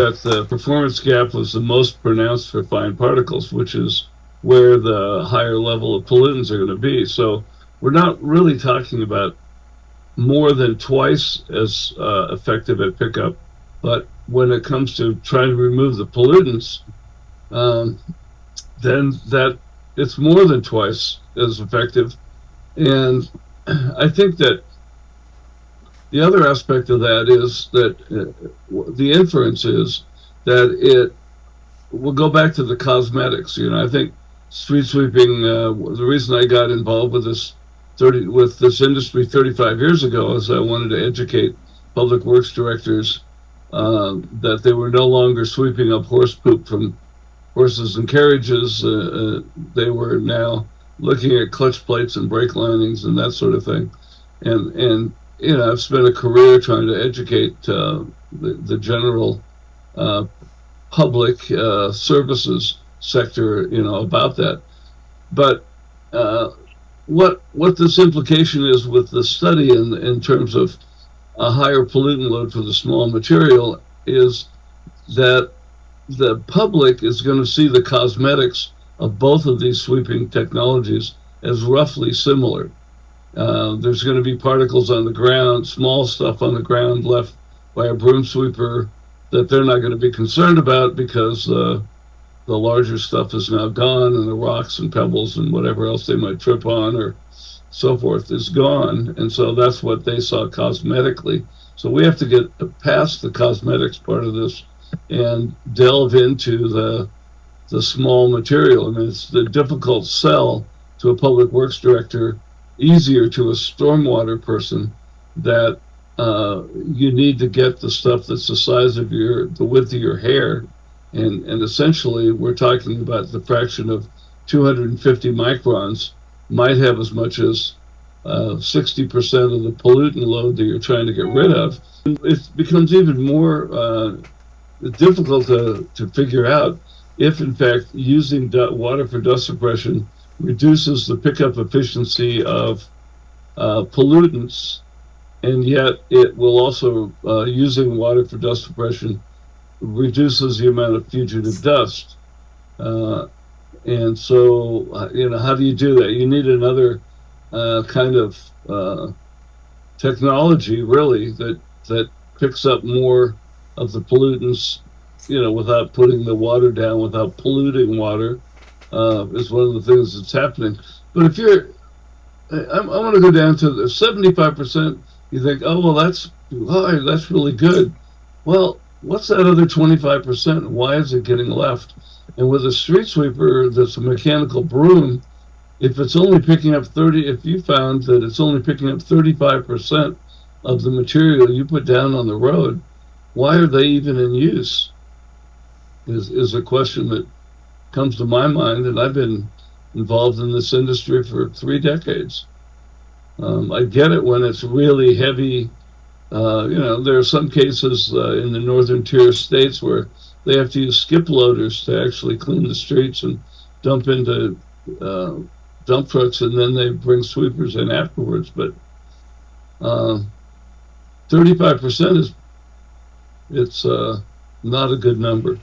that the performance gap was the most pronounced for fine particles, which is where the higher level of pollutants are going to be. So we're not really talking about more than twice as effective at pickup, but when it comes to trying to remove the pollutants, um, then that it's more than twice as effective. And I think that the other aspect of that is that the inference is that it will go back to the cosmetics. I think street sweeping. The reason I got involved with this industry 35 years ago is I wanted to educate public works directors that they were no longer sweeping up horse poop from horses and carriages. They were now looking at clutch plates and brake linings and that sort of thing. And I've spent a career trying to educate the general uh, public services sector, about that. But uh, what this implication is with the study in terms of a higher pollutant load for the small material is that the public is going to see the cosmetics of both of these sweeping technologies as roughly similar. There's going to be particles on the ground, small stuff on the ground left by a broom sweeper that they're not going to be concerned about because the larger stuff is now gone and the rocks and pebbles and whatever else they might trip on or so forth is gone. And so that's what they saw cosmetically. So we have to get past the cosmetics part of this and delve into the small material. I mean, it's the difficult sell to a public works director, easier to a stormwater person, that you need to get the stuff that's the size of the width of your hair, and essentially we're talking about the fraction of 250 microns might have as much as 60% of the pollutant load that you're trying to get rid of. It becomes even more difficult to figure out if, in fact, using water for dust suppression reduces the pickup efficiency of pollutants, and yet it will also, using water for dust suppression, reduces the amount of fugitive dust. Uh, and so, how do you do that? You need another kind of technology, really, that picks up more of the pollutants, without putting the water down, without polluting water, is one of the things that's happening. But if I want to go down to the 75%. You think, oh, well, that's too high. That's really good. Well, what's that other 25%? Why is it getting left? And with a street sweeper that's a mechanical broom, if you found that it's only picking up 35% of the material you put down on the road, why are they even in use? Is a question that comes to my mind, and I've been involved in this industry for 3 decades. I get it when it's really heavy. There are some cases in the northern tier states where they have to use skip loaders to actually clean the streets and dump into uh, dump trucks, and then they bring sweepers in afterwards. But uh, 35% it's not a good number.